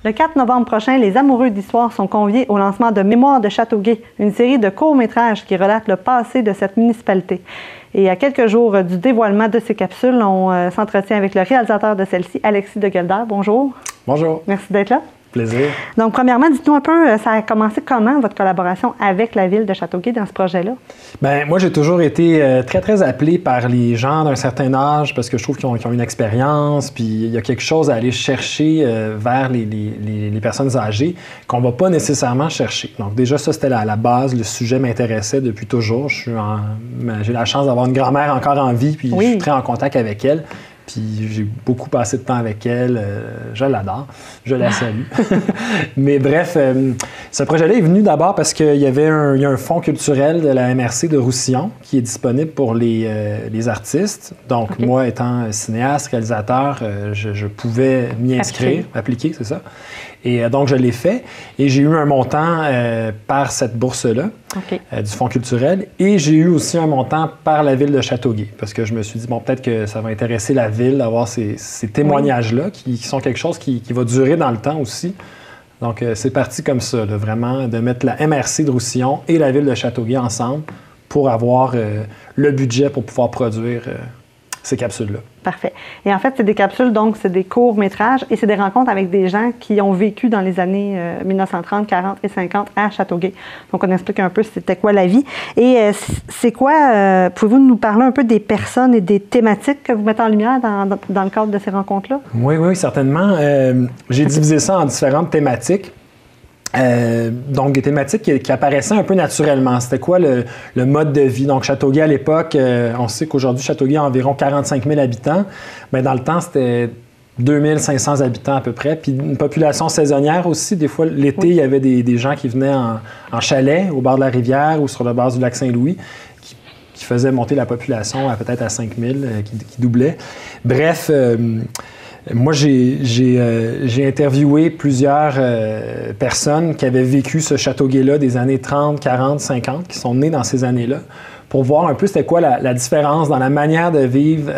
Le 4 novembre prochain, les amoureux d'histoire sont conviés au lancement de Mémoires de Châteauguay, une série de courts-métrages qui relatent le passé de cette municipalité. Et à quelques jours du dévoilement de ces capsules, on s'entretient avec le réalisateur de celle-ci, Alexis de Guelder. Bonjour. Bonjour. Merci d'être là. Plaisir. Donc, premièrement, dites-nous un peu, ça a commencé comment, votre collaboration avec la ville de Châteauguay dans ce projet-là? Bien, moi, j'ai toujours été très appelé par les gens d'un certain âge parce que je trouve qu'ils ont une expérience, puis il y a quelque chose à aller chercher vers les personnes âgées qu'on ne va pas nécessairement chercher. Donc, déjà, ça, c'était la base. Le sujet m'intéressait depuis toujours. J'ai la chance d'avoir une grand-mère encore en vie, puis oui. Je suis très en contact avec elle. Puis j'ai beaucoup passé de temps avec elle. Je l'adore. Je la salue. Mais bref, ce projet-là est venu d'abord parce qu'il y a un fonds culturel de la MRC de Roussillon qui est disponible pour les artistes. Donc, okay. Moi, étant cinéaste, réalisateur, je pouvais m'y inscrire, appliquer, c'est ça. Et donc, je l'ai fait. Et j'ai eu un montant par cette bourse-là, okay. Du Fonds culturel. Et j'ai eu aussi un montant par la ville de Châteauguay. Parce que je me suis dit, bon, peut-être que ça va intéresser la ville d'avoir ces témoignages-là qui sont quelque chose qui va durer dans le temps aussi. Donc, c'est parti comme ça, là, vraiment, de mettre la MRC de Roussillon et la ville de Châteauguay ensemble pour avoir le budget pour pouvoir produire ces capsules-là. Parfait. Et en fait, c'est des capsules, donc c'est des courts-métrages et c'est des rencontres avec des gens qui ont vécu dans les années 1930, 40 et 50 à Châteauguay. Donc, on explique un peu c'était quoi la vie. Et c'est quoi, pouvez-vous nous parler un peu des personnes et des thématiques que vous mettez en lumière dans le cadre de ces rencontres-là? Oui, certainement. J'ai divisé ça en différentes thématiques. Donc, des thématiques qui apparaissaient un peu naturellement. C'était quoi le mode de vie? Donc, Châteauguay, à l'époque, on sait qu'aujourd'hui, Châteauguay a environ 45 000 habitants. Bien, dans le temps, c'était 2500 habitants à peu près. Puis une population saisonnière aussi. Des fois, l'été, il y avait des gens qui venaient en chalet au bord de la rivière ou sur le bord du lac Saint-Louis qui faisaient monter la population à peut-être à 5 000, qui doublait. Bref... Moi, j'ai interviewé plusieurs personnes qui avaient vécu ce Châteauguay-là des années 30, 40, 50, qui sont nées dans ces années-là, pour voir un peu c'était quoi la différence dans la manière de vivre,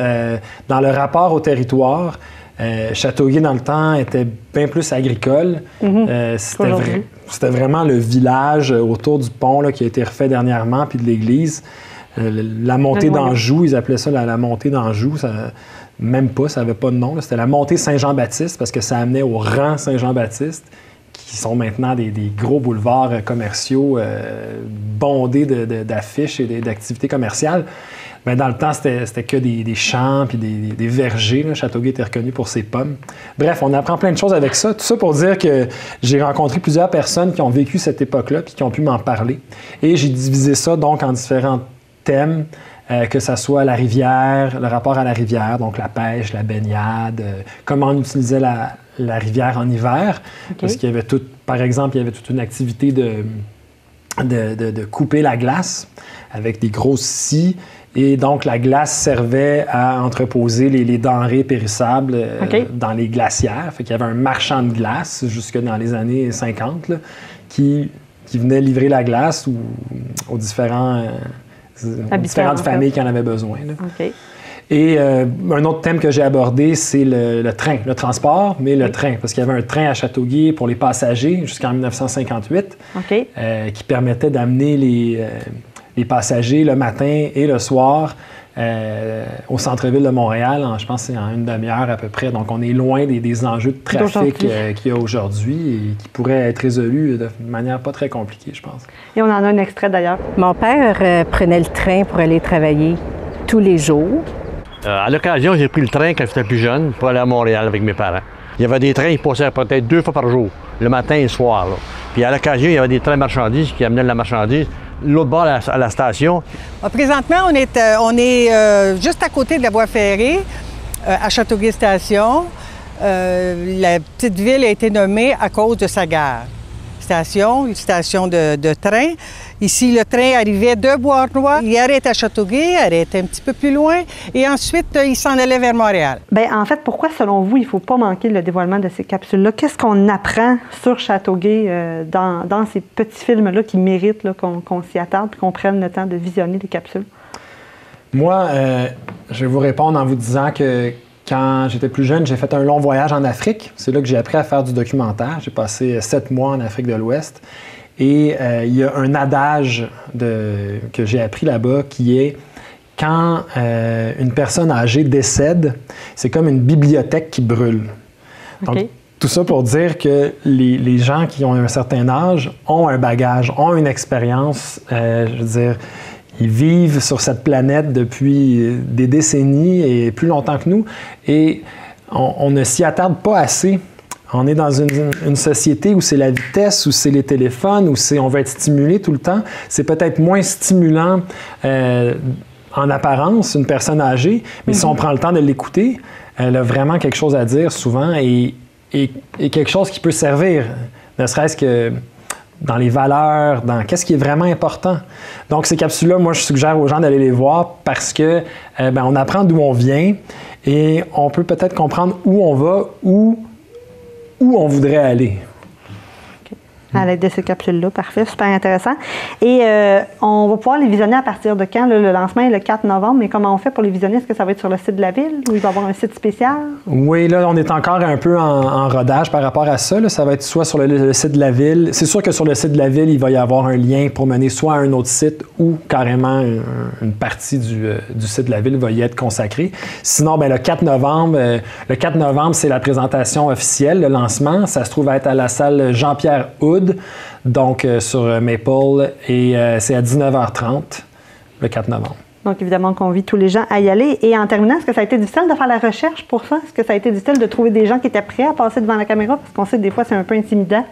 dans le rapport au territoire. Châteauguay, dans le temps, était bien plus agricole. C'était vraiment le village autour du pont là, qui a été refait dernièrement, puis de l'église. La montée d'Anjou, ils appelaient ça la montée d'Anjou. Même pas, ça n'avait pas de nom. C'était la montée Saint-Jean-Baptiste parce que ça amenait au rang Saint-Jean-Baptiste, qui sont maintenant des gros boulevards commerciaux bondés d'affiches et d'activités commerciales. Bien, dans le temps, c'était que des champs puis des vergers. Là. Châteauguay était reconnu pour ses pommes. Bref, on apprend plein de choses avec ça. Tout ça pour dire que j'ai rencontré plusieurs personnes qui ont vécu cette époque-là puis qui ont pu m'en parler. Et j'ai divisé ça donc en différents thèmes. Que ce soit la rivière, le rapport à la rivière, donc la pêche, la baignade, comment on utilisait la rivière en hiver. Okay. Parce qu'il y avait par exemple, il y avait toute une activité de couper la glace avec des grosses scies. Et donc, la glace servait à entreposer les denrées périssables dans les glacières. Fait qu'il y avait un marchand de glace jusque dans les années 50 là, qui venait livrer la glace aux différentes familles qui en avaient besoin. Okay. Et un autre thème que j'ai abordé, c'est le train, le transport, mais le train, parce qu'il y avait un train à Châteauguay pour les passagers jusqu'en 1958 qui permettait d'amener les passagers le matin et le soir au centre-ville de Montréal, je pense que c'est en une demi-heure à peu près. Donc, on est loin des enjeux de trafic qu'il y a aujourd'hui et qui pourraient être résolus de manière pas très compliquée, je pense. Et on en a un extrait d'ailleurs. Mon père prenait le train pour aller travailler tous les jours. À l'occasion, j'ai pris le train quand j'étais plus jeune pour aller à Montréal avec mes parents. Il y avait des trains qui passaient peut-être 2 fois par jour, le matin et le soir. Là. Puis à l'occasion, il y avait des trains marchandises qui amenaient de la marchandise. L'autre bord à la station. Présentement, on est juste à côté de la voie ferrée, à Châteauguay Station. La petite ville a été nommée à cause de sa gare. Une station de train. Ici, le train arrivait de Bois-Arnois. Il arrêtait à Châteauguay, arrêtait un petit peu plus loin, et ensuite, il s'en allait vers Montréal. Bien, en fait, pourquoi, selon vous, il ne faut pas manquer le dévoilement de ces capsules-là? Qu'est-ce qu'on apprend sur Châteauguay dans ces petits films-là qui méritent qu'on s'y attarde et qu'on prenne le temps de visionner les capsules? Moi, je vais vous répondre en vous disant que quand j'étais plus jeune, j'ai fait un long voyage en Afrique. C'est là que j'ai appris à faire du documentaire. J'ai passé 7 mois en Afrique de l'Ouest. Et il y a un adage que j'ai appris là-bas qui est quand une personne âgée décède, c'est comme une bibliothèque qui brûle. Donc, tout ça pour dire que les gens qui ont un certain âge ont un bagage, ont une expérience. Je veux dire, ils vivent sur cette planète depuis des décennies et plus longtemps que nous. Et on ne s'y attarde pas assez. On est dans une société où c'est la vitesse, où c'est les téléphones, où on va être stimulé tout le temps. C'est peut-être moins stimulant en apparence, une personne âgée, mais si on prend le temps de l'écouter, elle a vraiment quelque chose à dire souvent et quelque chose qui peut servir, ne serait-ce que dans les valeurs, dans qu'est-ce qui est vraiment important. Donc, ces capsules-là, moi, je suggère aux gens d'aller les voir parce que on apprend d'où on vient et on peut peut-être comprendre où on va, où on voudrait aller. À l'aide de ces capsules-là. Parfait, super intéressant. Et on va pouvoir les visionner à partir de quand? Le lancement est le 4 novembre, mais comment on fait pour les visionner? Est-ce que ça va être sur le site de la Ville ou il va y avoir un site spécial? Oui, là, on est encore un peu en rodage par rapport à ça. Là. Ça va être soit sur le site de la Ville. C'est sûr que sur le site de la Ville, il va y avoir un lien pour mener soit à un autre site ou carrément une partie du site de la Ville va y être consacrée. Sinon, le 4 novembre, c'est la présentation officielle, le lancement. Ça se trouve être à la salle Jean-Pierre Houd, donc sur Maple, et c'est à 19h30 le 4 novembre. Donc, évidemment, on convie tous les gens à y aller. Et en terminant, est-ce que ça a été difficile de faire la recherche pour ça? Est-ce que ça a été difficile de trouver des gens qui étaient prêts à passer devant la caméra? Parce qu'on sait que des fois, c'est un peu intimidant.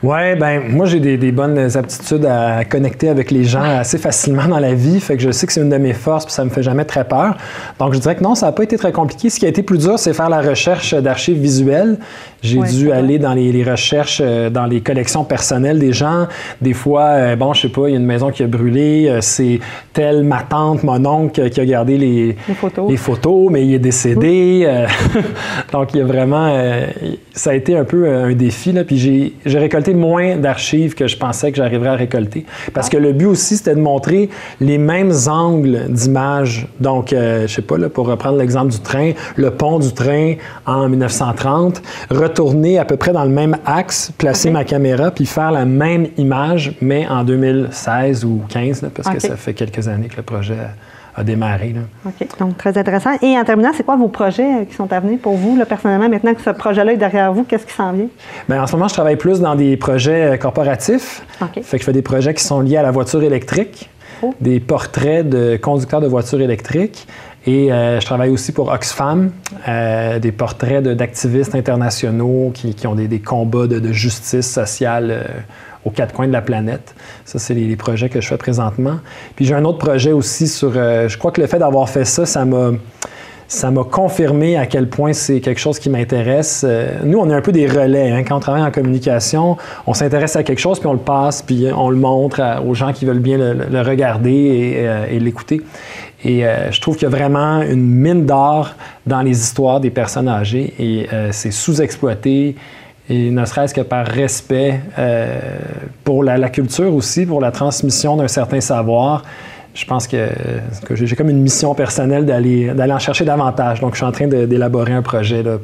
Oui, moi, j'ai des bonnes aptitudes à connecter avec les gens assez facilement dans la vie. Fait que je sais que c'est une de mes forces, puis ça me fait jamais très peur. Donc, je dirais que non, ça n'a pas été très compliqué. Ce qui a été plus dur, c'est faire la recherche d'archives visuelles. J'ai dû aller dans les recherches, dans les collections personnelles des gens. Des fois, je sais pas, il y a une maison qui a brûlé, c'est telle ma tante, mon oncle qui a gardé les photos, mais il est décédé. Donc, il y a vraiment... ça a été un peu un défi, là. Puis j'ai récolté moins d'archives que je pensais que j'arriverais à récolter. Parce que le but aussi, c'était de montrer les mêmes angles d'image. Donc, je sais pas, là, pour reprendre l'exemple du train, le pont du train en 1930, retourner à peu près dans le même axe, placer ma caméra, puis faire la même image, mais en 2016 ou 2015, là, parce que ça fait quelques années que le projet a démarré. Là. OK, donc très intéressant. Et en terminant, c'est quoi vos projets qui sont à venir pour vous, là, personnellement, maintenant que ce projet-là est derrière vous, qu'est-ce qui s'en vient? Bien, en ce moment, je travaille plus dans des projets corporatifs. Fait que je fais des projets qui sont liés à la voiture électrique, des portraits de conducteurs de voitures électriques. Et je travaille aussi pour Oxfam, des portraits d'activistes internationaux qui ont des combats de justice sociale aux 4 coins de la planète. Ça, c'est les projets que je fais présentement. Puis j'ai un autre projet aussi sur... je crois que le fait d'avoir fait ça m'a confirmé à quel point c'est quelque chose qui m'intéresse. Nous, on est un peu des relais. Hein? Quand on travaille en communication, on s'intéresse à quelque chose, puis on le passe, puis on le montre aux gens qui veulent bien le regarder et l'écouter. Et je trouve qu'il y a vraiment une mine d'or dans les histoires des personnes âgées et c'est sous-exploité. Et ne serait-ce que par respect pour la culture aussi, pour la transmission d'un certain savoir, je pense que j'ai comme une mission personnelle d'aller en chercher davantage. Donc, je suis en train d'élaborer un projet là,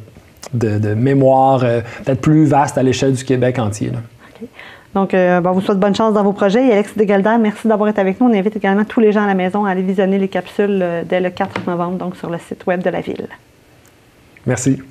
de mémoire peut-être plus vaste à l'échelle du Québec entier. Là. Okay. Donc, on vous souhaite bonne chance dans vos projets. Et Alex Desguelder, merci d'avoir été avec nous. On invite également tous les gens à la maison à aller visionner les capsules dès le 4 novembre, donc sur le site web de la Ville. Merci.